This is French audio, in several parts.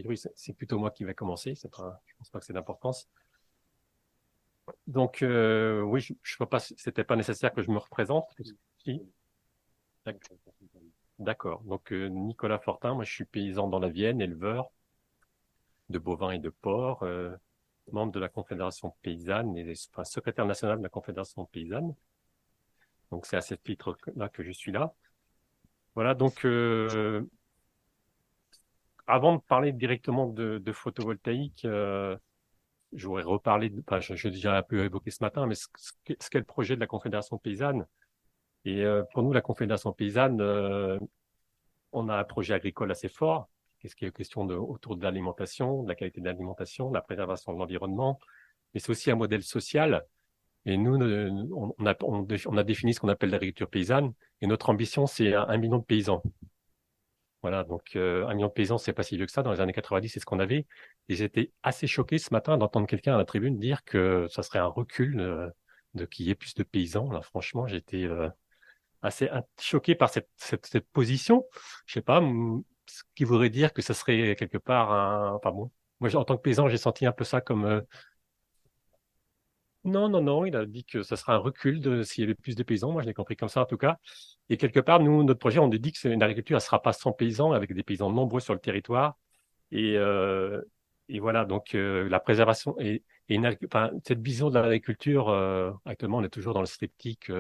priori, c'est plutôt moi qui vais commencer. Je ne pense pas que c'est d'importance. Donc, oui, je ne vois pas, c'était pas nécessaire que je me représente. Si. D'accord. Donc, Nicolas Fortin, moi, je suis paysan dans la Vienne, éleveur de bovins et de porcs, membre de la Confédération paysanne et enfin, secrétaire national de la Confédération paysanne. Donc, c'est à ce titre-là que je suis là. Voilà, donc, avant de parler directement de photovoltaïque, j'aurais reparlé, enfin, j'ai déjà un peu évoqué ce matin, mais ce qu'est le projet de la Confédération paysanne. Et pour nous, la Confédération paysanne, on a un projet agricole assez fort. Qu'est-ce qui est question autour de l'alimentation, de la qualité de l'alimentation, de la préservation de l'environnement, mais c'est aussi un modèle social. Et nous, on a défini ce qu'on appelle l'agriculture paysanne, et notre ambition, c'est 1 million de paysans. Voilà, donc 1 million de paysans, c'est pas si vieux que ça. Dans les années 90, c'est ce qu'on avait. Et j'étais assez choqué ce matin d'entendre quelqu'un à la tribune dire que ça serait un recul de qu'il y ait plus de paysans. Là, franchement, j'étais assez choqué par cette position. Je sais pas, ce qui voudrait dire que ça serait quelque part un. Enfin bon, moi, en tant que paysan, j'ai senti un peu ça comme. Non, non, non, il a dit que ça sera un recul s'il y avait plus de paysans. Moi, je l'ai compris comme ça en tout cas. Et quelque part, nous, notre projet, on nous dit que c'est une agriculture, elle ne sera pas sans paysans, avec des paysans nombreux sur le territoire. Et, euh, et voilà, donc la préservation enfin, cette vision de l'agriculture, actuellement, on est toujours dans le sceptique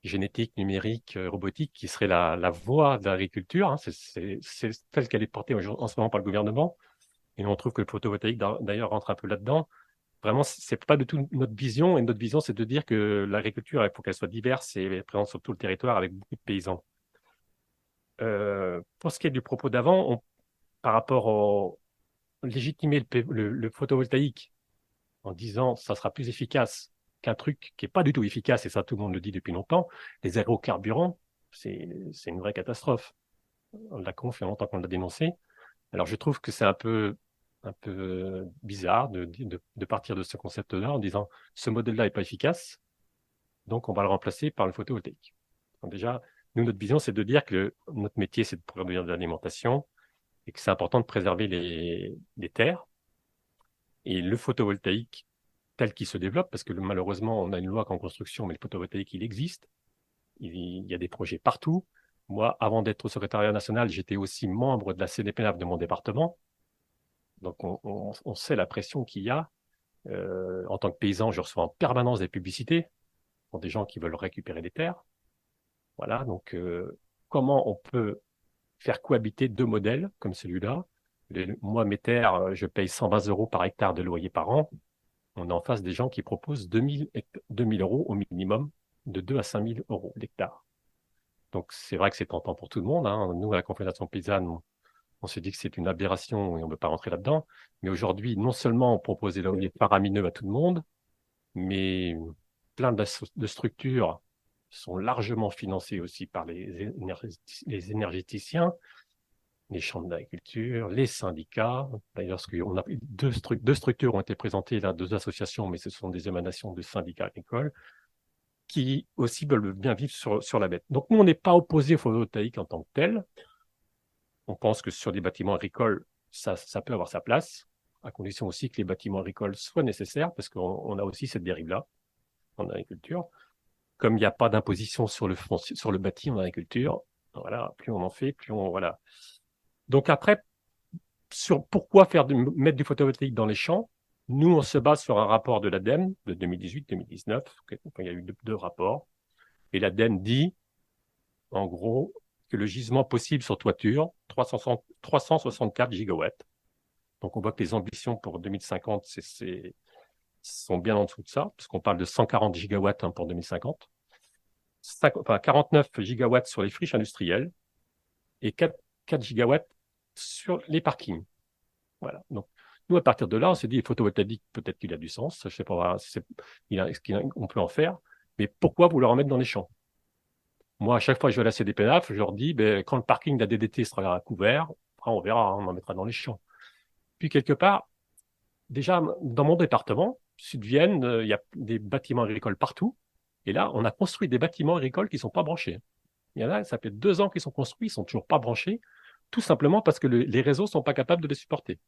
génétique, numérique, robotique, qui serait la voie de l'agriculture, hein. C'est telle qu'elle est portée en ce moment par le gouvernement. Et on trouve que le photovoltaïque, d'ailleurs, rentre un peu là-dedans. Vraiment, c'est pas du tout notre vision. Et notre vision, c'est de dire que l'agriculture, il faut qu'elle soit diverse et présente sur tout le territoire avec beaucoup de paysans. Pour ce qui est du propos d'avant, par rapport au légitimer le photovoltaïque en disant ça sera plus efficace qu'un truc qui n'est pas du tout efficace, et ça tout le monde le dit depuis longtemps, les agrocarburants, c'est une vraie catastrophe. On l'a fait longtemps qu'on l'a dénoncé. Alors je trouve que c'est un peu bizarre de partir de ce concept-là en disant ce modèle-là n'est pas efficace, donc on va le remplacer par le photovoltaïque. Donc déjà, nous, notre vision, c'est de dire que notre métier, c'est de produire de l'alimentation et que c'est important de préserver les terres. Et le photovoltaïque, tel qu'il se développe, parce que malheureusement, on a une loi qu'en construction, mais le photovoltaïque, il existe. Il y a des projets partout. Moi, avant d'être au secrétariat national, j'étais aussi membre de la CDPNAF de mon département. Donc, on sait la pression qu'il y a. En tant que paysan, je reçois en permanence des publicités pour des gens qui veulent récupérer des terres. Voilà, donc comment on peut faire cohabiter deux modèles comme celui-là? Moi, mes terres, je paye 120 euros par hectare de loyer par an. On est en face des gens qui proposent 2000 euros au minimum, de 2 à 5 000 euros l'hectare. Donc, c'est vrai que c'est tentant pour tout le monde, hein. Nous, à la Confédération paysanne, on se dit que c'est une aberration et on ne veut pas rentrer là-dedans. Mais aujourd'hui, non seulement on propose des loyers faramineux à tout le monde, mais plein de structures sont largement financées aussi par les énergéticiens, les chambres d'agriculture, les syndicats. D'ailleurs, on a deux structures ont été présentées là, deux associations, mais ce sont des émanations de syndicats agricoles qui aussi veulent bien vivre sur la bête. Donc, nous, on n'est pas opposés au photovoltaïque en tant que tel. On pense que sur des bâtiments agricoles, ça peut avoir sa place, à condition aussi que les bâtiments agricoles soient nécessaires, parce qu'on a aussi cette dérive-là en agriculture. Comme il n'y a pas d'imposition sur le bâti en agriculture, voilà, plus on en fait, plus on. Voilà. Donc après, sur pourquoi mettre du photovoltaïque dans les champs, nous, on se base sur un rapport de l'ADEME de 2018-2019, quand il y a eu deux rapports. Et l'ADEME dit, en gros, que le gisement possible sur toiture, 364 gigawatts. Donc on voit que les ambitions pour 2050 sont bien en dessous de ça, puisqu'on parle de 140 gigawatts pour 2050. 49 gigawatts sur les friches industrielles et 4 gigawatts sur les parkings. Voilà. Donc, nous, à partir de là, on s'est dit, photovoltaïque, peut-être qu'il a du sens. Je ne sais pas on peut en faire, mais pourquoi vouloir en mettre dans les champs? Moi, à chaque fois que je vais à la CDPNAF, je leur dis, ben, quand le parking de la DDT sera couvert, après, on verra, hein, on en mettra dans les champs. Puis, quelque part, déjà, dans mon département, Sud-Vienne, il y a des bâtiments agricoles partout. Et là, on a construit des bâtiments agricoles qui ne sont pas branchés. Il y en a, ça fait 2 ans qu'ils sont construits, ils ne sont toujours pas branchés. tout simplement parce que les réseaux ne sont pas capables de les supporter.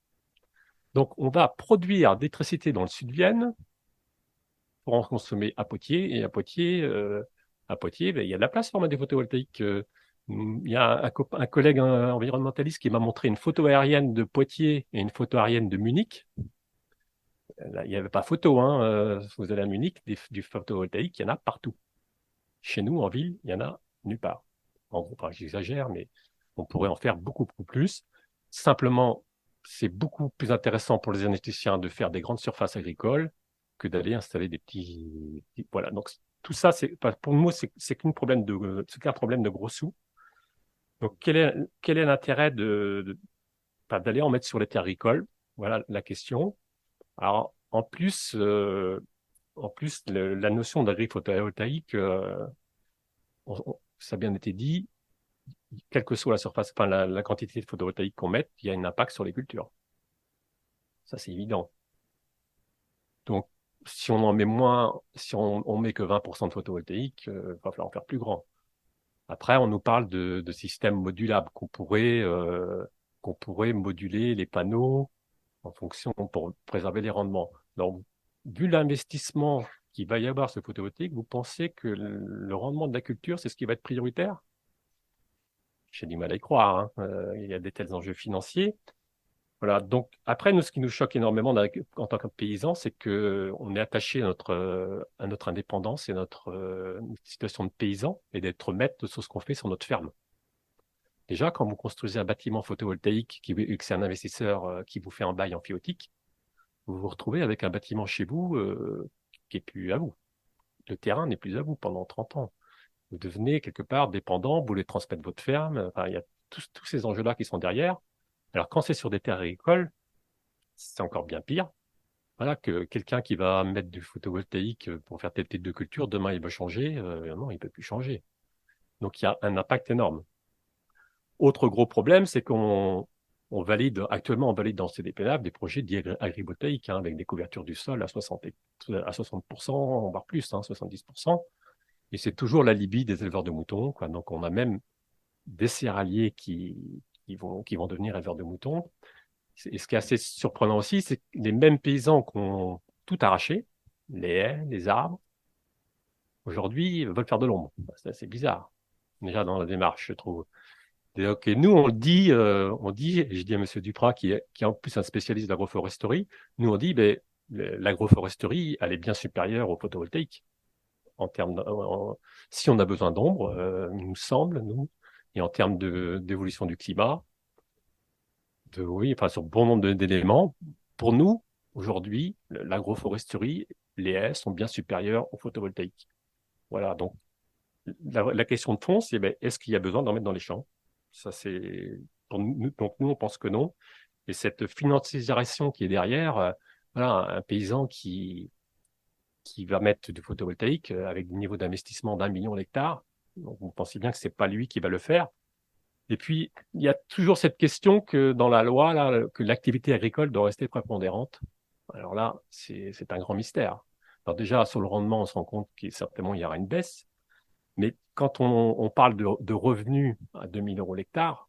Donc, on va produire d'électricité dans le sud de Vienne pour en consommer à Poitiers. Et à Poitiers, ben, il y a de la place pour mettre des photovoltaïques. Il y a un collègue environnementaliste qui m'a montré une photo aérienne de Poitiers et une photo aérienne de Munich. Là, il n'y avait pas photo, hein. Vous allez à Munich, du photovoltaïque, il y en a partout. Chez nous, en ville, il y en a nulle part. En gros, enfin, j'exagère, mais on pourrait en faire beaucoup, beaucoup plus. Simplement, c'est beaucoup plus intéressant pour les énergéticiens de faire des grandes surfaces agricoles que d'aller installer des Voilà. Donc, tout ça, pour nous, c'est qu'un problème de gros sous. Donc, quel est l'intérêt enfin, d'aller en mettre sur les terres agricoles? Voilà la question. Alors, en plus, la notion d'agri-photovoltaïque, ça a bien été dit, quelle que soit la surface, enfin, la quantité de photovoltaïque qu'on mette, il y a un impact sur les cultures. Ça, c'est évident. Donc, si on en met moins, si on met que 20% de photovoltaïque, il va falloir en faire plus grand. Après, on nous parle de systèmes modulables qu'on pourrait moduler les panneaux en fonction pour préserver les rendements. Donc, vu l'investissement qu'il va y avoir sur le photovoltaïque, vous pensez que le rendement de la culture, c'est ce qui va être prioritaire? J'ai du mal à y croire, hein. Il y a des tels enjeux financiers. Voilà. Donc, après, nous, ce qui nous choque énormément en tant que paysans, c'est qu'on est attaché à notre indépendance et notre situation de paysan et d'être maître de ce qu'on fait sur notre ferme. Déjà, quand vous construisez un bâtiment photovoltaïque, que c'est un investisseur qui vous fait un bail emphytéotique, vous vous retrouvez avec un bâtiment chez vous qui n'est plus à vous. Le terrain n'est plus à vous pendant 30 ans. Vous devenez quelque part dépendant, vous voulez transmettre votre ferme. Enfin, il y a tous ces enjeux-là qui sont derrière. Alors, quand c'est sur des terres agricoles, c'est encore bien pire. Voilà, que quelqu'un qui va mettre du photovoltaïque pour faire tel type de culture, demain il va changer. Non, il ne peut plus changer. Donc, il y a un impact énorme. Autre gros problème, c'est actuellement, on valide dans CDPLAB des projets agrivoltaïques, hein, avec des couvertures du sol à 60%, voire plus, hein, 70%. Et c'est toujours l'alibi des éleveurs de moutons, quoi. Donc, on a même des céréaliers qui vont devenir éleveurs de moutons. Et ce qui est assez surprenant aussi, c'est que les mêmes paysans qui ont tout arraché, les haies, les arbres, aujourd'hui veulent faire de l'ombre. C'est assez bizarre, déjà dans la démarche, je trouve. Donc, et nous, on dit, et je dis à M. Duprat, qui est en plus un spécialiste de l'agroforesterie, nous, on dit, ben, l'agroforesterie, elle est bien supérieure au photovoltaïque. Si on a besoin d'ombre, il nous semble, nous, et en termes d'évolution du climat, oui, enfin, sur bon nombre d'éléments, pour nous, aujourd'hui, l'agroforesterie, les haies sont bien supérieures au photovoltaïque. Voilà, donc la question de fond, c'est ben, est-ce qu'il y a besoin d'en mettre dans les champs? Ça, c'est pour nous, donc nous, on pense que non. Et cette financiarisation qui est derrière, voilà, un paysan qui va mettre du photovoltaïque avec des niveaux d'investissement d'1 million d'hectares, donc vous pensez bien que c'est pas lui qui va le faire. Et puis, il y a toujours cette question que dans la loi, là, que l'activité agricole doit rester prépondérante. Alors là, c'est un grand mystère. Alors déjà, sur le rendement, on se rend compte qu'il certainement il y aura une baisse. Mais quand on parle de revenus à 2000 euros l'hectare,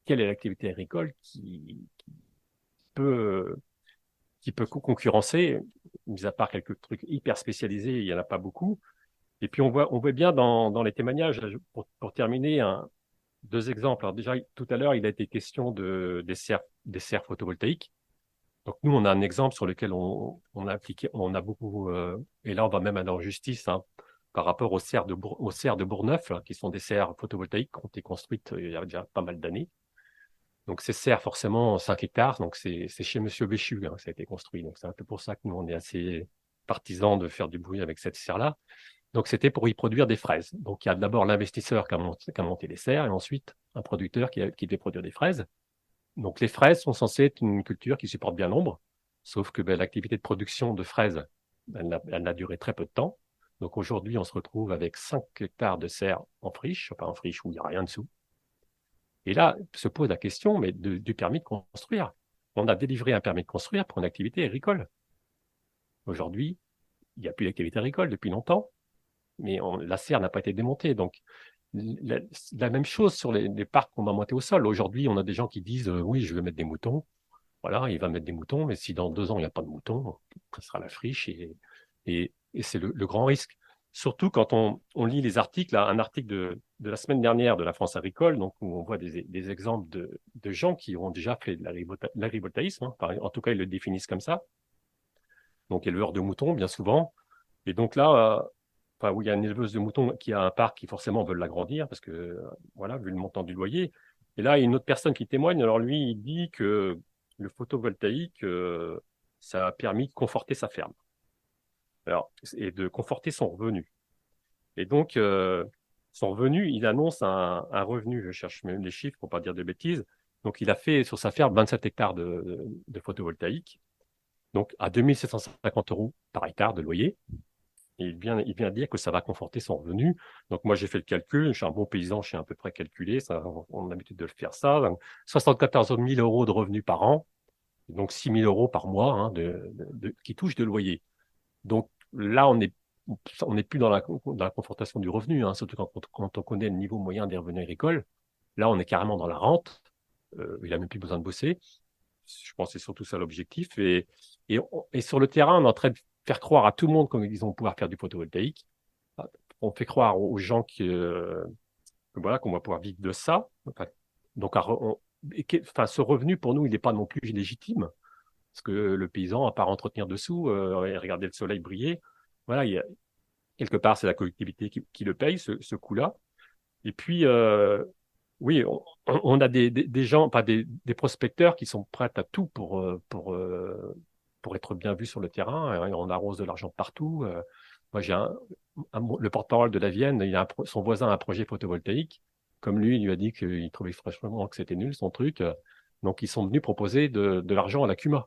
quelle est l'activité agricole peut, qui peut concurrencer, mis à part quelques trucs hyper spécialisés, il n'y en a pas beaucoup. Et puis on voit bien dans les témoignages, pour terminer, deux exemples. Alors déjà, tout à l'heure, il a été question des serres photovoltaïques. Donc nous, on a un exemple sur lequel on a appliqué, on a beaucoup, et là on va même aller en justice, hein, par rapport aux serres de Bourgneuf, qui sont des serres photovoltaïques qui ont été construites il y a déjà pas mal d'années. Donc ces serres, forcément, 5 hectares, donc c'est chez Monsieur Béchu, hein, que ça a été construit. Donc c'est un peu pour ça que nous, on est assez partisans de faire du bruit avec cette serre-là. Donc c'était pour y produire des fraises. Donc il y a d'abord l'investisseur qui a monté les serres, et ensuite un producteur qui devait produire des fraises. Donc les fraises sont censées être une culture qui supporte bien l'ombre, sauf que ben, l'activité de production de fraises, elle n'a duré très peu de temps. Donc aujourd'hui, on se retrouve avec 5 hectares de serres en friche, enfin en friche où il n'y a rien dessous. Et là, se pose la question mais du permis de construire. On a délivré un permis de construire pour une activité agricole. Aujourd'hui, il n'y a plus d'activité agricole depuis longtemps, mais la serre n'a pas été démontée. Donc, la, la même chose sur les parcs qu'on va monter au sol. Aujourd'hui, on a des gens qui disent oui, je vais mettre des moutons. Voilà, il va mettre des moutons, mais si dans 2 ans, il n'y a pas de moutons, ça sera la friche et c'est le grand risque. Surtout quand on lit les articles, là, un article de la semaine dernière de la France agricole, donc où on voit des exemples de gens qui ont déjà fait de l'agrivoltaïsme, hein, en tout cas, ils le définissent comme ça. Donc, éleveurs de moutons, bien souvent. Et donc là, enfin, où il y a une éleveuse de moutons qui a un parc qui forcément veut l'agrandir parce que, voilà, vu le montant du loyer. Et là, il y a une autre personne qui témoigne. Alors lui, il dit que le photovoltaïque, ça a permis de conforter sa ferme. Alors, et de conforter son revenu. Et donc, son revenu, il annonce un revenu, je cherche même les chiffres pour pas dire de bêtises. Donc, il a fait sur sa ferme 27 hectares de photovoltaïque, donc à 2 750 € par hectare de loyer. Et il vient dire que ça va conforter son revenu. Donc, moi, j'ai fait le calcul. Je suis un bon paysan, je sais à peu près calculer. Ça, on a l'habitude de le faire ça. Donc, 74 000 € de revenus par an. Donc, 6 000 € par mois hein, qui touchent de loyer. Donc, là, on n'est plus dans la confortation du revenu, hein, surtout quand on connaît le niveau moyen des revenus agricoles. Là, on est carrément dans la rente. Il n'a même plus besoin de bosser. Je pense que c'est surtout ça l'objectif. Et sur le terrain, on est en train de faire croire à tout le monde qu'ils vont pouvoir faire du photovoltaïque. On fait croire aux gens que voilà, qu'on va pouvoir vivre de ça. Enfin, donc, enfin, ce revenu, pour nous, il n'est pas non plus légitime. Parce que le paysan, à part entretenir dessous et regarder le soleil briller, voilà, quelque part, c'est la collectivité qui le paye, ce coût-là. Et puis, oui, on a des gens, pas des prospecteurs qui sont prêts à tout pour être bien vus sur le terrain. Et on arrose de l'argent partout. Moi, le porte-parole de la Vienne, son voisin a un projet photovoltaïque. Comme lui, il lui a dit qu'il trouvait franchement que c'était nul son truc. Donc, ils sont venus proposer de l'argent à la CUMA.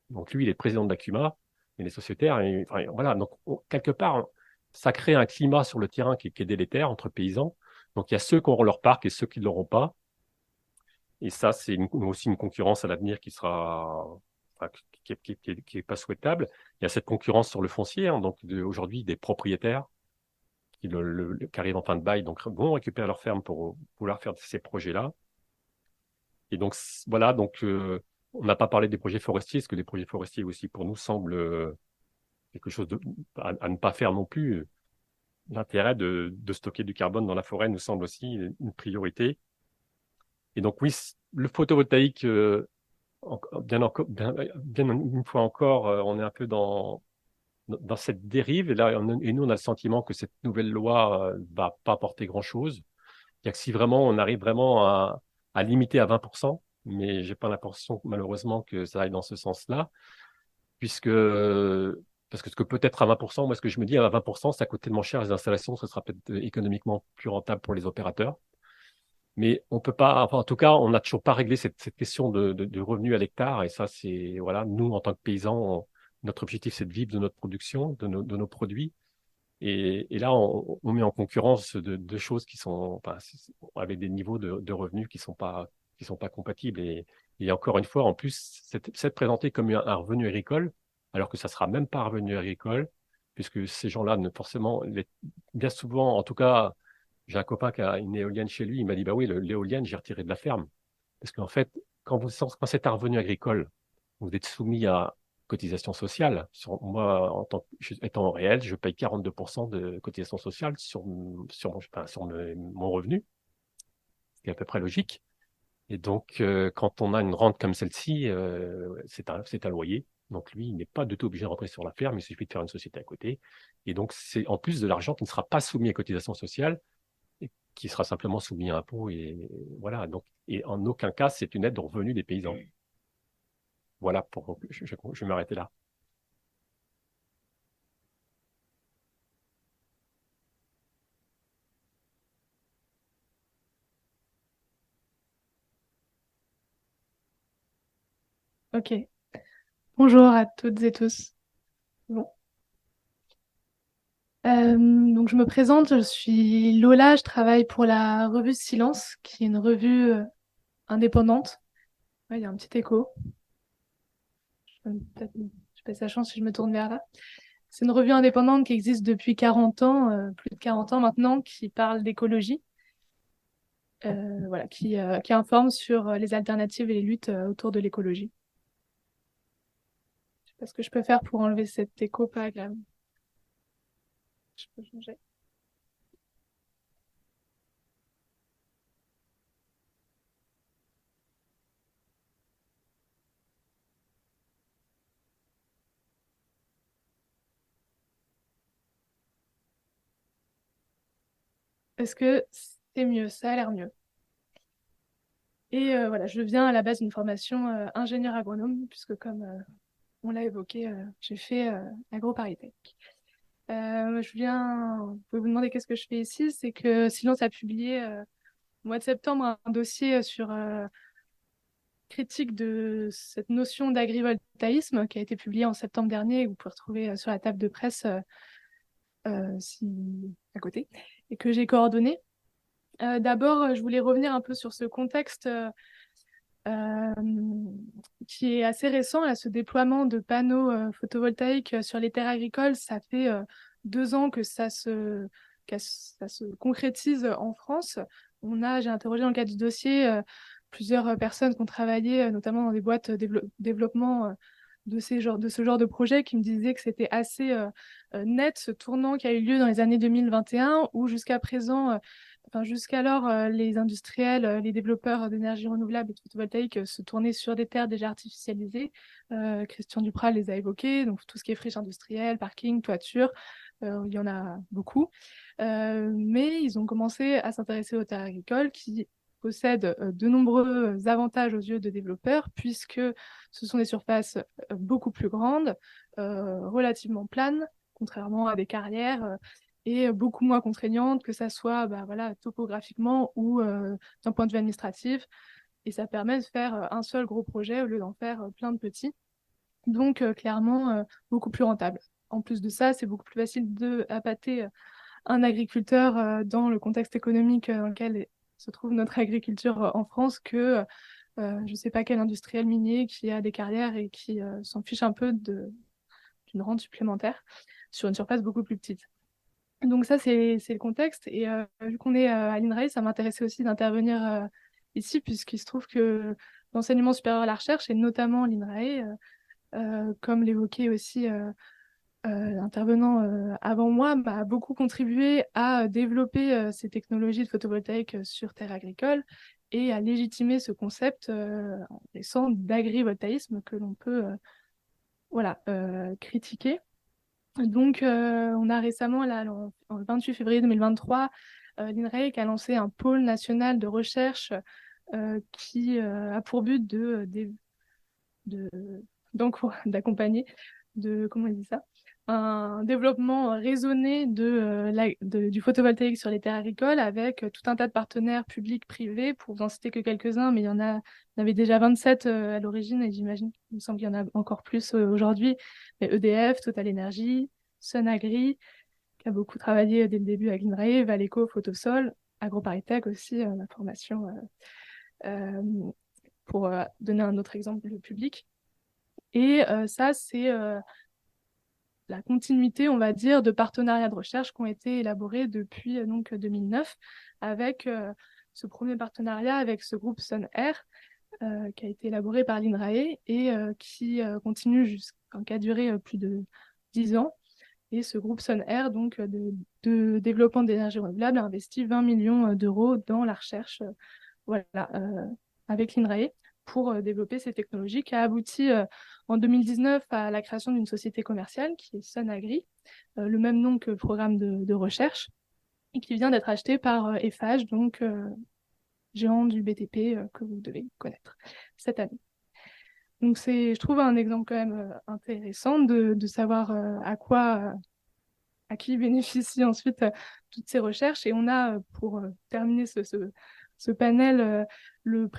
Donc, lui, il est président de la CUMA, il est sociétaire. Et, enfin, voilà, donc, quelque part, ça crée un climat sur le terrain qui est délétère entre paysans. Donc, il y a ceux qui auront leur parc et ceux qui ne l'auront pas. Et ça, c'est aussi une concurrence à l'avenir qui sera, enfin, qui est pas souhaitable. Il y a cette concurrence sur le foncier, hein, donc aujourd'hui des propriétaires qui arrivent en fin de bail, donc vont récupérer leur ferme pour vouloir faire ces projets-là. Et donc voilà, donc on n'a pas parlé des projets forestiers, parce que les projets forestiers aussi pour nous semblent quelque chose à ne pas faire non plus. L'intérêt de stocker du carbone dans la forêt nous semble aussi une priorité. Et donc oui, le photovoltaïque, bien une fois encore, on est un peu dans cette dérive. Et là, et nous, on a le sentiment que cette nouvelle loi va pas apporter grand-chose. Il y a que si vraiment on arrive vraiment à limiter à 20%, mais j'ai pas l'impression malheureusement que ça aille dans ce sens-là, puisque parce que peut-être à 20%, moi ce que je me dis à 20%, ça coûte tellement cher les installations, ce sera peut-être économiquement plus rentable pour les opérateurs. Mais on peut pas, enfin, en tout cas, on n'a toujours pas réglé cette question de revenus à l'hectare. Et ça, c'est, voilà, nous, en tant que paysans, notre objectif, c'est de vivre de notre production, de nos produits. Et là, on met en concurrence deux choses qui sont, enfin, avec des niveaux de revenus qui sont pas compatibles. Et encore une fois, en plus, c'est présenté comme un revenu agricole, alors que ça sera même pas un revenu agricole, puisque ces gens-là, ne forcément, bien souvent, en tout cas, j'ai un copain qui a une éolienne chez lui, il m'a dit, bah oui, l'éolienne, j'ai retiré de la ferme. Parce qu'en fait, quand c'est un revenu agricole, vous êtes soumis à cotisation sociale. Moi, étant réel, je paye 42% de cotisation sociale sur mon revenu, ce qui est à peu près logique. Et donc, quand on a une rente comme celle-ci, c'est un loyer. Donc, lui, il n'est pas du tout obligé de rentrer sur la ferme, il suffit de faire une société à côté. Et donc, c'est en plus de l'argent qui ne sera pas soumis à cotisation sociale, et qui sera simplement soumis à impôt. Et voilà. Donc, et en aucun cas, c'est une aide au revenu des paysans. Voilà, je vais m'arrêter là. Ok. Bonjour à toutes et tous. Bon. Donc je me présente, je suis Lola, je travaille pour la revue Silence, qui est une revue indépendante. Ouais, il y a un petit écho. Je peux peut-être- je passe la chance si je me tourne vers là. C'est une revue indépendante qui existe depuis 40 ans, plus de 40 ans maintenant, qui parle d'écologie, voilà, qui informe sur les alternatives et les luttes autour de l'écologie. Je sais pas ce que je peux faire pour enlever cet écho pas agréable. Je peux changer. Est-ce que c'est mieux? Ça a l'air mieux. Et voilà, je viens à la base d'une formation ingénieur agronome, puisque comme on l'a évoqué, j'ai fait AgroParisTech. Vous pouvez vous demander qu'est-ce que je fais ici, c'est que Silence a publié au mois de septembre un dossier sur critique de cette notion d'agrivoltaïsme qui a été publié en septembre dernier et que vous pouvez retrouver sur la table de presse à côté, et que j'ai coordonné. D'abord, je voulais revenir un peu sur ce contexte euh, qui est assez récent, là, ce déploiement de panneaux photovoltaïques sur les terres agricoles. Ça fait 2 ans que ça se concrétise en France. J'ai interrogé dans le cadre du dossier plusieurs personnes qui ont travaillé, notamment dans des boîtes développement de ce genre de projet, qui me disaient que c'était assez net ce tournant qui a eu lieu dans les années 2021, où jusqu'à présent, enfin, jusqu'alors, les industriels, les développeurs d'énergie renouvelable et de photovoltaïque se tournaient sur des terres déjà artificialisées. Christian Duprat les a évoqués, donc tout ce qui est friche industrielle, parking, toiture, il y en a beaucoup. Mais ils ont commencé à s'intéresser aux terres agricoles qui possèdent de nombreux avantages aux yeux de développeurs, puisque ce sont des surfaces beaucoup plus grandes, relativement planes, contrairement à des carrières et beaucoup moins contraignantes, que ça soit bah, voilà, topographiquement ou d'un point de vue administratif. Et ça permet de faire un seul gros projet au lieu d'en faire plein de petits. Donc, clairement, beaucoup plus rentable. En plus de ça, c'est beaucoup plus facile de appâter un agriculteur dans le contexte économique dans lequel se trouve notre agriculture en France que je ne sais pas quel industriel minier qui a des carrières et qui s'en fiche un peu d'une rente supplémentaire sur une surface beaucoup plus petite. Donc ça, c'est le contexte. Et vu qu'on est à l'INRAE, ça m'intéressait aussi d'intervenir ici, puisqu'il se trouve que l'enseignement supérieur à la recherche, et notamment l'INRAE, comme l'évoquait aussi l'intervenant avant moi, m'a beaucoup contribué à développer ces technologies de photovoltaïque sur terre agricole et à légitimer ce concept en laissant d'agrivoltaïsme que l'on peut voilà, critiquer. Donc, on a récemment, là, le 28 février 2023, l'INRAE qui a lancé un pôle national de recherche qui a pour but de, d'accompagner, comment on dit ça, un développement raisonné du photovoltaïque sur les terres agricoles avec tout un tas de partenaires publics, privés, pour vous en citer que quelques-uns, mais il y en avait déjà 27 à l'origine, et j'imagine, il me semble qu'il y en a encore plus aujourd'hui, mais EDF, Total Energy, Sunagri, qui a beaucoup travaillé dès le début avec l'INRAE, Valeco, Photosol, AgroParisTech aussi, la formation, pour donner un autre exemple public. Et ça, c'est la continuité, on va dire, de partenariats de recherche qui ont été élaborés depuis donc 2009, avec ce premier partenariat avec ce groupe SunAir, qui a été élaboré par l'INRAE et qui continue qui a duré plus de 10 ans. Et ce groupe SunAir, donc de développement d'énergie renouvelable, a investi 20 millions d'euros dans la recherche voilà, avec l'INRAE pour développer ces technologies, qui a abouti en 2019 à la création d'une société commerciale qui est Sunagri, le même nom que le programme de recherche, et qui vient d'être acheté par Eiffage, donc géant du BTP que vous devez connaître cette année. Donc je trouve un exemple quand même intéressant de savoir à qui bénéficient ensuite toutes ces recherches. Et on a, pour terminer ce panel, le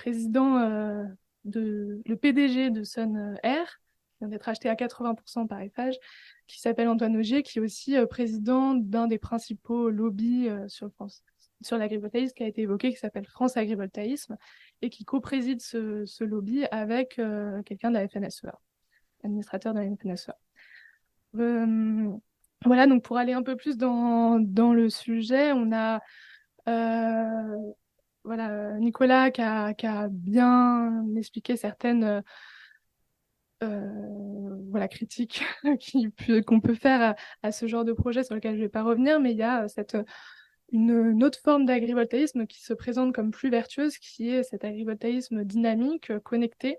le PDG de Sun Air, qui vient d'être acheté à 80% par Eiffage, qui s'appelle Antoine Augier, qui est aussi président d'un des principaux lobbies sur l'agrivoltaïsme qui a été évoqué, qui s'appelle France Agrivoltaïsme, et qui co-préside ce lobby avec quelqu'un de la FNSEA, administrateur de la FNSEA. Voilà, donc pour aller un peu plus dans le sujet, on a voilà, Nicolas qui a bien expliqué certaines voilà, critiques qu'on peut faire à ce genre de projet sur lequel je ne vais pas revenir, mais il y a une autre forme d'agrivoltaïsme qui se présente comme plus vertueuse, qui est cet agrivoltaïsme dynamique, connecté,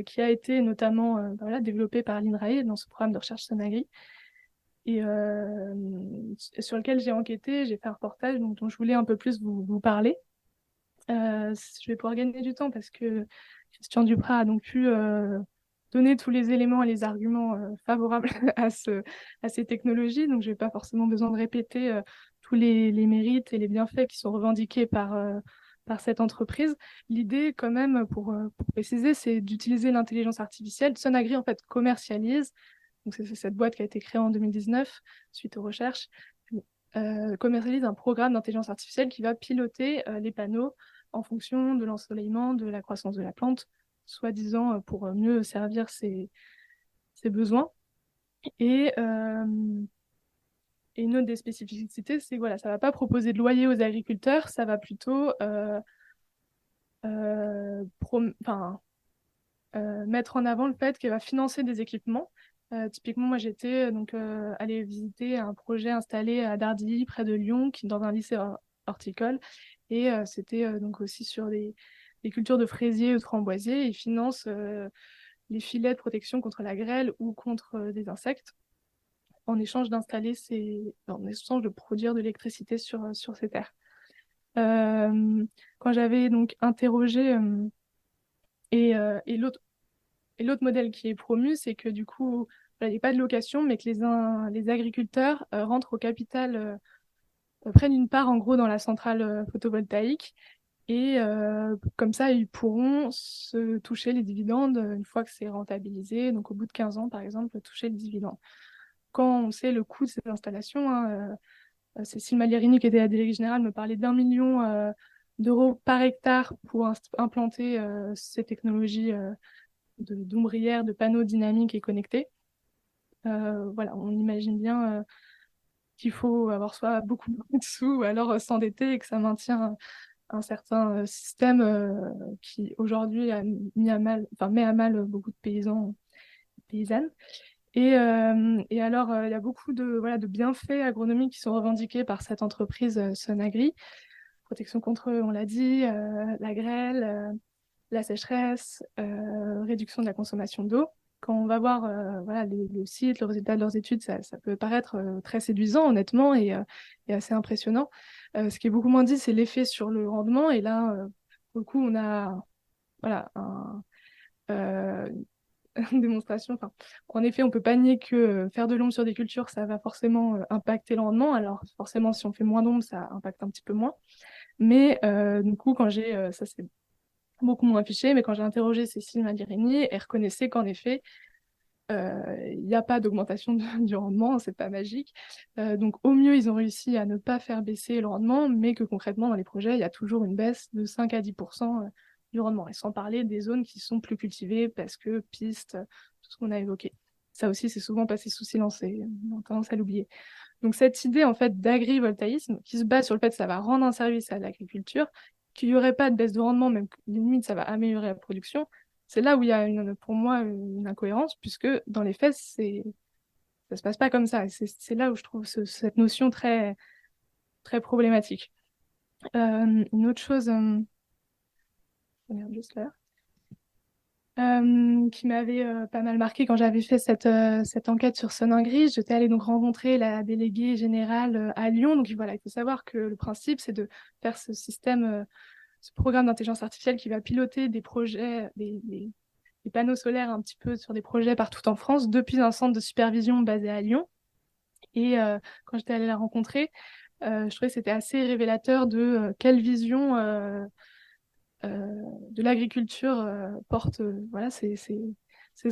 qui a été notamment voilà, développé par l'INRAE dans ce programme de recherche Sonagri, et sur lequel j'ai enquêté, j'ai fait un reportage dont je voulais un peu plus vous parler. Je vais pouvoir gagner du temps parce que Christian Duprat a donc pu donner tous les éléments et les arguments favorables à ces technologies. Donc, je n'ai pas forcément besoin de répéter tous les mérites et les bienfaits qui sont revendiqués par cette entreprise. L'idée, quand même, pour préciser, c'est d'utiliser l'intelligence artificielle. Sonagri, en fait, commercialise. Donc, c'est cette boîte qui a été créée en 2019 suite aux recherches. Commercialise un programme d'intelligence artificielle qui va piloter les panneaux en fonction de l'ensoleillement, de la croissance de la plante, soi-disant pour mieux servir ses besoins. Et, et une autre des spécificités, c'est que voilà, ça ne va pas proposer de loyer aux agriculteurs, ça va plutôt mettre en avant le fait qu'elle va financer des équipements. Typiquement, moi, j'étais donc allée visiter un projet installé à Dardilly, près de Lyon, dans un lycée horticole. Et c'était donc aussi sur des cultures de fraisiers ou de framboisiers. Ils financent les filets de protection contre la grêle ou contre des insectes en échange en échange de produire de l'électricité sur ces terres. Quand j'avais donc interrogé et l'autre modèle qui est promu, c'est que du coup, voilà, il n'y a pas de location, mais que les agriculteurs rentrent au capital, prennent une part en gros dans la centrale photovoltaïque. Et comme ça, ils pourront se toucher les dividendes une fois que c'est rentabilisé. Donc au bout de 15 ans, par exemple, toucher les dividendes. Quand on sait le coût de ces installations, hein, Cécile Maglierini, qui était la déléguée générale, me parlait d'1 million d'euros par hectare pour implanter ces technologies d'ombrières, de panneaux dynamiques et connectés. Voilà, on imagine bien qu'il faut avoir soit beaucoup de sous ou alors s'endetter et que ça maintient un certain système qui aujourd'hui a mis à mal, enfin, met à mal beaucoup de paysans et paysannes. Et alors, il y a beaucoup voilà, de bienfaits agronomiques qui sont revendiqués par cette entreprise Sonagri. Protection contre, on l'a dit, la grêle, la sécheresse, réduction de la consommation d'eau. Quand on va voir voilà, le site, le résultat de leurs études, ça peut paraître très séduisant, honnêtement, et assez impressionnant. Ce qui est beaucoup moins dit, c'est l'effet sur le rendement. Et là, pour le coup, on a voilà, euh, une démonstration. Enfin, en effet, on peut pas nier que faire de l'ombre sur des cultures, ça va forcément impacter le rendement. Alors, forcément, si on fait moins d'ombre, ça impacte un petit peu moins. Mais du coup, ça c'est beaucoup moins affiché, mais quand j'ai interrogé Cécile Maglierini, elle reconnaissait qu'en effet, il n'y a pas d'augmentation du rendement, c'est pas magique. Donc au mieux, ils ont réussi à ne pas faire baisser le rendement, mais que concrètement, dans les projets, il y a toujours une baisse de 5 à 10% du rendement, et sans parler des zones qui sont plus cultivées parce que pistes, tout ce qu'on a évoqué. Ça aussi, c'est souvent passé sous silence et on a tendance à l'oublier. Donc cette idée en fait d'agrivoltaïsme qui se base sur le fait que ça va rendre un service à l'agriculture, qu'il n'y aurait pas de baisse de rendement, même que limite ça va améliorer la production, c'est là où il y a pour moi une incohérence, puisque dans les faits, ça se passe pas comme ça. Et c'est là où je trouve cette notion très, très problématique. Une autre chose, juste là, qui m'avait pas mal marqué quand j'avais fait cette enquête sur Soningri. J'étais allée donc rencontrer la déléguée générale à Lyon. Donc voilà, il faut savoir que le principe, c'est de faire ce système, ce programme d'intelligence artificielle qui va piloter des projets, des panneaux solaires un petit peu sur des projets partout en France depuis un centre de supervision basé à Lyon. Et quand j'étais allée la rencontrer, je trouvais que c'était assez révélateur de quelle vision de l'agriculture portent voilà, ces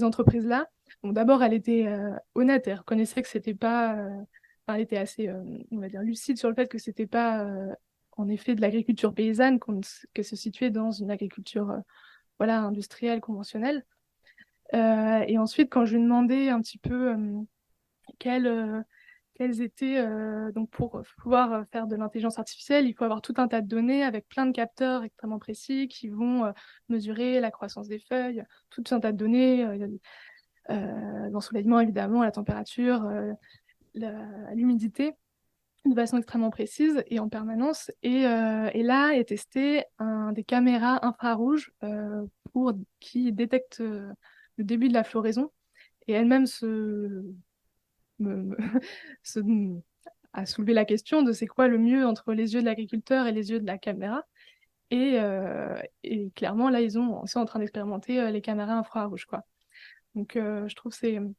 entreprises-là. Donc d'abord, elle était honnête, elle reconnaissait que c'était pas... enfin, elle était assez, on va dire, lucide sur le fait que c'était pas, en effet, de l'agriculture paysanne, qu'elle se situait dans une agriculture voilà, industrielle, conventionnelle. Et ensuite, quand je lui demandais un petit peu quelles étaient, donc pour pouvoir faire de l'intelligence artificielle, il faut avoir tout un tas de données avec plein de capteurs extrêmement précis qui vont mesurer la croissance des feuilles, tout un tas de données, l'ensoleillement évidemment, la température, l'humidité, de façon extrêmement précise et en permanence. Et là est testé des caméras infrarouges qui détectent le début de la floraison et elles-mêmes me, me- se, à soulever la question de c'est quoi le mieux entre les yeux de l'agriculteur et les yeux de la caméra. Et clairement, là, ils sont en train d'expérimenter les caméras infrarouges, quoi. Donc, je trouve que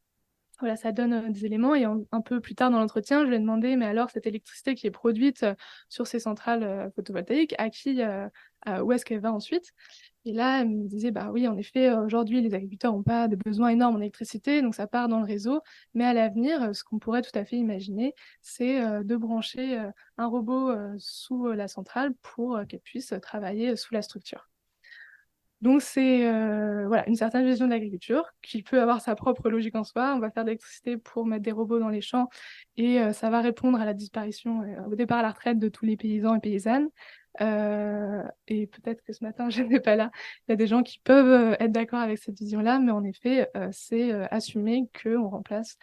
voilà, ça donne des éléments. Et un peu plus tard dans l'entretien, je lui ai demandé, mais alors, cette électricité qui est produite sur ces centrales photovoltaïques, où est-ce qu'elle va ensuite? Et là, elle me disait, bah oui, en effet, aujourd'hui, les agriculteurs n'ont pas de besoins énormes en électricité, donc ça part dans le réseau. Mais à l'avenir, ce qu'on pourrait tout à fait imaginer, c'est de brancher un robot sous la centrale pour qu'elle puisse travailler sous la structure. Donc c'est voilà, une certaine vision de l'agriculture qui peut avoir sa propre logique en soi. On va faire de l'électricité pour mettre des robots dans les champs et ça va répondre à la disparition, au départ à la retraite de tous les paysans et paysannes. Et peut-être que ce matin, je n'étais pas là. Il y a des gens qui peuvent être d'accord avec cette vision-là, mais en effet, c'est assumer qu'on remplace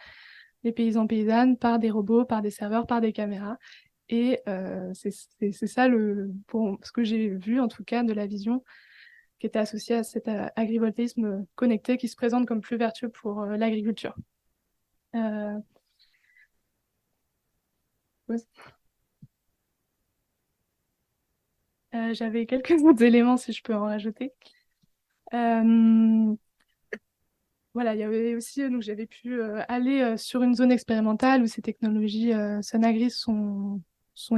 les paysans paysannes par des robots, par des serveurs, par des caméras. Et c'est ça pour ce que j'ai vu en tout cas de la vision qui était associé à cet agrivoltaïsme connecté qui se présente comme plus vertueux pour l'agriculture. Euh, ouais. J'avais quelques autres éléments si je peux en rajouter. Euh, voilà, il y avait aussi, donc j'avais pu aller sur une zone expérimentale où ces technologies Sonagris sont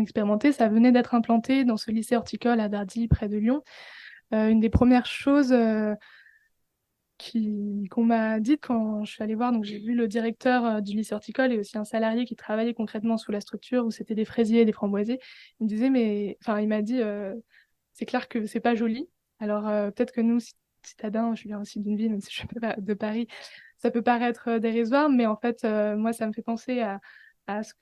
expérimentées. Ça venait d'être implanté dans ce lycée horticole à Dardy, près de Lyon. Une des premières choses qu'on m'a dit quand je suis allée voir. Donc, j'ai vu le directeur du lycée horticole et aussi un salarié qui travaillait concrètement sous la structure où c'était des fraisiers et des framboisiers. Il me disait, mais enfin, il m'a dit, c'est clair que c'est pas joli. Alors, peut-être que nous, citadins, je viens aussi d'une ville, même si je suis pas de Paris, ça peut paraître dérisoire, mais en fait, moi, ça me fait penser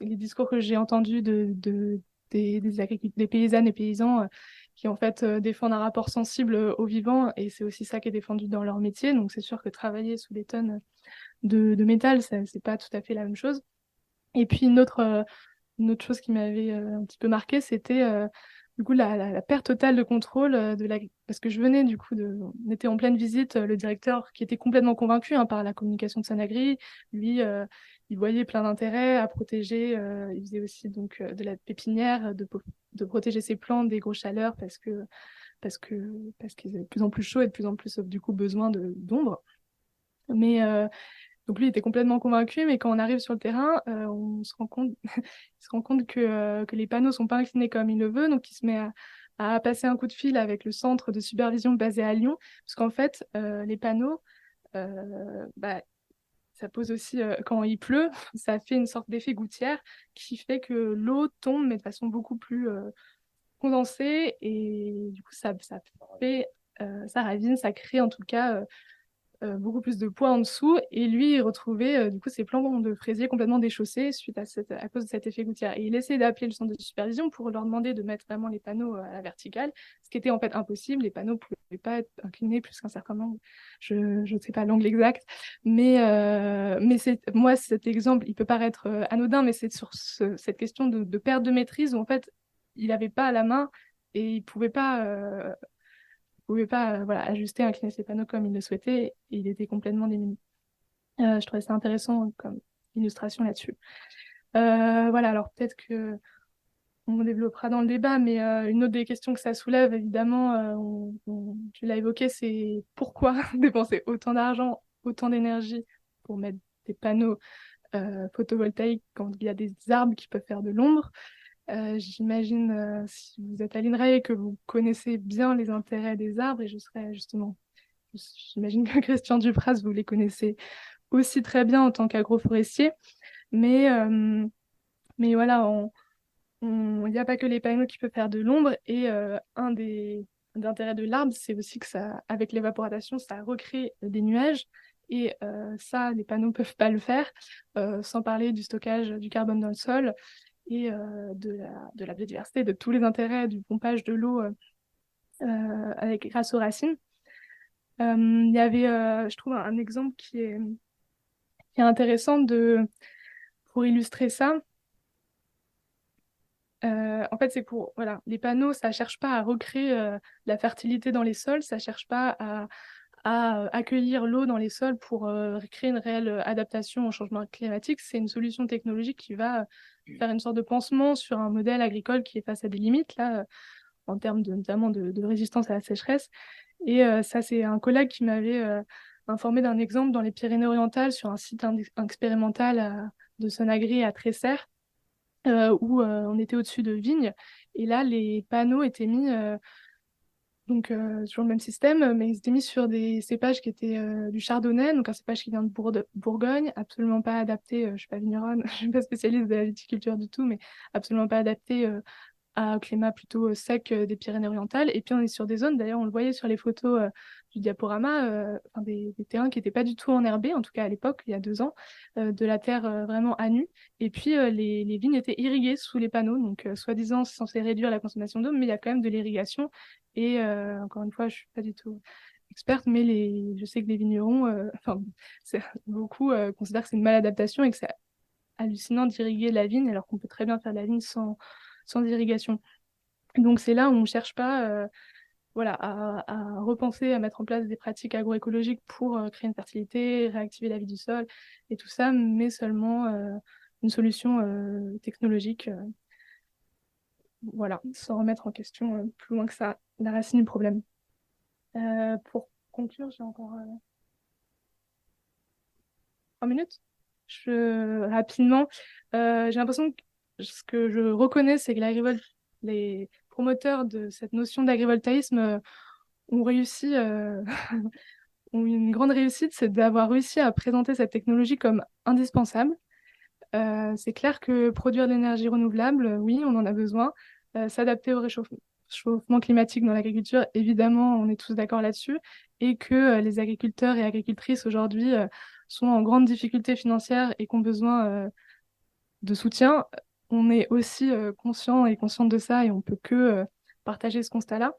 les discours que j'ai entendus des paysannes et paysans qui en fait défendent un rapport sensible au vivant et c'est aussi ça qui est défendu dans leur métier. Donc c'est sûr que travailler sous des tonnes de métal, c'est pas tout à fait la même chose. Et puis une autre chose qui m'avait un petit peu marqué, c'était du coup la perte totale de contrôle parce que je venais du coup on était en pleine visite, le directeur qui était complètement convaincu par la communication de Sanagri, lui il voyait plein d'intérêts à protéger, il faisait aussi donc de la pépinière, de protéger ses plantes des grosses chaleurs parce que parce qu'ils avaient de plus en plus chaud et de plus en plus du coup besoin d'ombre. Mais donc lui il était complètement convaincu, mais quand on arrive sur le terrain, on se rend compte, il se rend compte que les panneaux sont pas inclinés comme il le veut, donc il se met à passer un coup de fil avec le centre de supervision basé à Lyon, parce qu'en fait les panneaux, bah, ça pose aussi quand il pleut, ça fait une sorte d'effet gouttière qui fait que l'eau tombe mais de façon beaucoup plus condensée et du coup ça fait ça ravine, ça crée en tout cas beaucoup plus de poids en dessous. Et lui, il retrouvait du coup ses plants de fraisier complètement déchaussés à cause de cet effet gouttière. Et il essayait d'appeler le centre de supervision pour leur demander de mettre vraiment les panneaux à la verticale, ce qui était en fait impossible. Les panneaux ne pouvaient pas être inclinés plus qu'un certain angle. Je ne sais pas l'angle exact. Mais moi, cet exemple, il peut paraître anodin, mais c'est sur cette question de perte de maîtrise où en fait, il n'avait pas à la main et il pouvait pas voilà, ajuster, incliner ses panneaux comme il le souhaitait et il était complètement démuni. Je trouvais ça intéressant comme illustration là-dessus. Voilà, alors peut-être que on développera dans le débat, mais une autre des questions que ça soulève, évidemment, tu l'as évoqué, c'est pourquoi dépenser autant d'argent, autant d'énergie pour mettre des panneaux photovoltaïques quand il y a des arbres qui peuvent faire de l'ombre. J'imagine, si vous êtes à l'INRAE, que vous connaissez bien les intérêts des arbres, et je serais justement, j'imagine que Christian Dupraz, vous les connaissez aussi très bien en tant qu'agroforestier, mais, euh, mais voilà, il n'y a pas que les panneaux qui peuvent faire de l'ombre, et un des intérêts de l'arbre, c'est aussi que ça, avec l'évaporation, ça recrée des nuages, Et ça, les panneaux ne peuvent pas le faire, sans parler du stockage du carbone dans le sol et de la biodiversité, de tous les intérêts du pompage de l'eau grâce aux racines. Il y avait, je trouve, un exemple qui est intéressant pour illustrer ça. En fait, c'est pour, voilà, les panneaux, ça cherche pas à recréer la fertilité dans les sols, ça cherche pas à accueillir l'eau dans les sols pour créer une réelle adaptation au changement climatique. C'est une solution technologique qui va faire une sorte de pansement sur un modèle agricole qui est face à des limites, là, en termes notamment de résistance à la sécheresse. Et ça, c'est un collègue qui m'avait informé d'un exemple dans les Pyrénées-Orientales sur un site expérimental de Sonagri à Tresserre, où on était au-dessus de vignes. Et là, les panneaux étaient mis, toujours le même système, mais ils étaient mis sur des cépages qui étaient du chardonnay, donc un cépage qui vient de Bourgogne, absolument pas adapté, je suis pas vigneronne, je suis pas spécialiste de la viticulture du tout, mais absolument pas adapté à un climat plutôt sec des Pyrénées-Orientales. Et puis on est sur des zones, d'ailleurs on le voyait sur les photos du diaporama, enfin, des terrains qui n'étaient pas du tout enherbés, en tout cas à l'époque, il y a 2 ans, de la terre vraiment à nu. Et puis les vignes étaient irriguées sous les panneaux, donc soi-disant c'est censé réduire la consommation d'eau, mais il y a quand même de l'irrigation. Et encore une fois, je suis pas du tout experte, mais je sais que les vignerons, enfin, beaucoup considèrent que c'est une maladaptation et que c'est hallucinant d'irriguer la vigne alors qu'on peut très bien faire la vigne sans irrigation. Donc c'est là où on ne cherche pas voilà, à repenser, à mettre en place des pratiques agroécologiques pour créer une fertilité, réactiver la vie du sol et tout ça, mais seulement une solution technologique, voilà, sans remettre en question plus loin que ça la racine du problème. Pour conclure, j'ai encore 3 minutes. Rapidement, j'ai l'impression que ce que je reconnais, c'est que les promoteurs de cette notion d'agrivoltaïsme ont réussi, ont eu une grande réussite, c'est d'avoir réussi à présenter cette technologie comme indispensable. C'est clair que produire de l'énergie renouvelable, oui, on en a besoin. S'adapter au réchauffement climatique dans l'agriculture, évidemment, on est tous d'accord là-dessus. Et que les agriculteurs et agricultrices aujourd'hui sont en grande difficulté financière et qu'ont besoin de soutien. On est aussi conscient et consciente de ça et on peut que partager ce constat-là.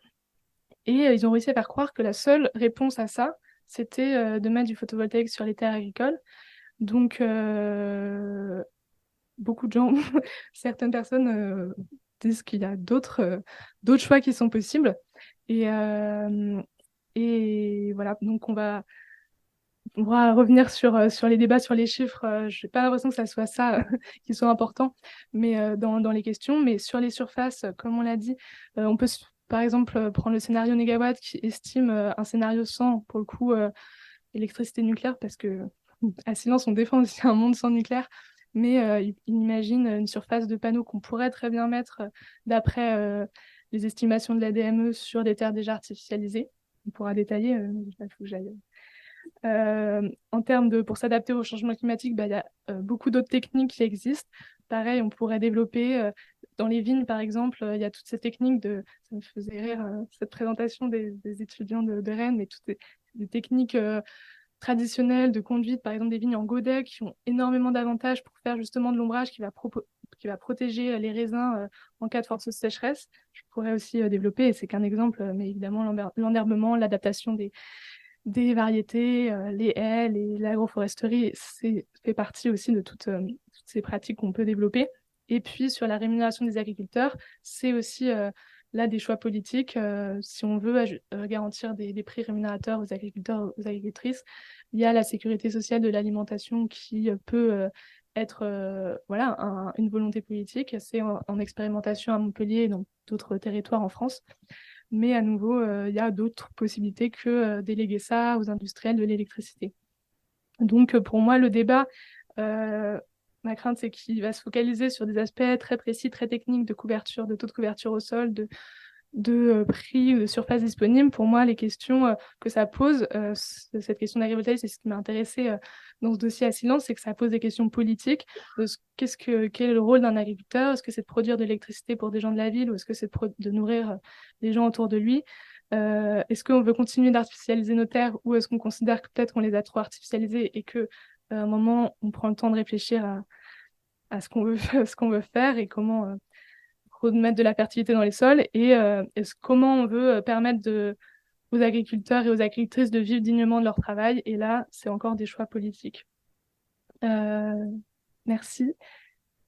Et ils ont réussi à faire croire que la seule réponse à ça, c'était de mettre du photovoltaïque sur les terres agricoles. Donc, beaucoup de gens, certaines personnes disent qu'il y a d'autres choix qui sont possibles. Et, et voilà, donc on va revenir sur les débats, sur les chiffres. Je n'ai pas l'impression que ça soit ça qui soit important mais, dans les questions. Mais sur les surfaces, comme on l'a dit, on peut par exemple prendre le scénario négawatt qui estime un scénario 100, pour le coup, électricité nucléaire, parce que à Silence, on défend aussi un monde sans nucléaire. Mais il imagine une surface de panneaux qu'on pourrait très bien mettre d'après les estimations de la DME sur des terres déjà artificialisées. On pourra détailler, il faut que j'aille en termes pour s'adapter au changement climatique, bah, il y a beaucoup d'autres techniques qui existent. Pareil, on pourrait développer dans les vignes, par exemple, il y a toutes ces techniques ça me faisait rire, cette présentation des étudiants de Rennes, mais toutes des techniques traditionnelles de conduite, par exemple des vignes en godet, qui ont énormément d'avantages pour faire justement de l'ombrage qui va protéger les raisins en cas de forte sécheresse. Je pourrais aussi développer, et c'est qu'un exemple, mais évidemment l'enherbement, l'adaptation des variétés, les haies, l'agroforesterie, fait partie aussi de toutes ces pratiques qu'on peut développer. Et puis sur la rémunération des agriculteurs, c'est aussi là des choix politiques. Si on veut garantir des prix rémunérateurs aux agriculteurs, aux agricultrices, il y a la sécurité sociale de l'alimentation qui peut être voilà, une volonté politique. C'est en expérimentation à Montpellier et dans d'autres territoires en France. Mais à nouveau, il y a d'autres possibilités que déléguer ça aux industriels de l'électricité. Donc pour moi, le débat, ma crainte, c'est qu'il va se focaliser sur des aspects très précis, très techniques de couverture, de taux de couverture au sol, de prix ou de surface disponible. Pour moi, les questions que ça pose, cette question d'agrivoltaïsme, c'est ce qui m'a intéressé dans ce dossier à Silence, c'est que ça pose des questions politiques. Quel est le rôle d'un agriculteur? Est-ce que c'est de produire de l'électricité pour des gens de la ville ou est-ce que c'est de nourrir les gens autour de lui? Est-ce qu'on veut continuer d'artificialiser nos terres ou est-ce qu'on considère que peut-être qu'on les a trop artificialisées et que à un moment on prend le temps de réfléchir à ce qu'on veut, ce qu'on veut faire et comment remettre de la fertilité dans les sols et comment on veut permettre aux agriculteurs et aux agricultrices de vivre dignement de leur travail. Et là, c'est encore des choix politiques. Merci.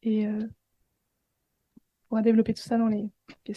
Et on pourra développer tout ça dans les questions.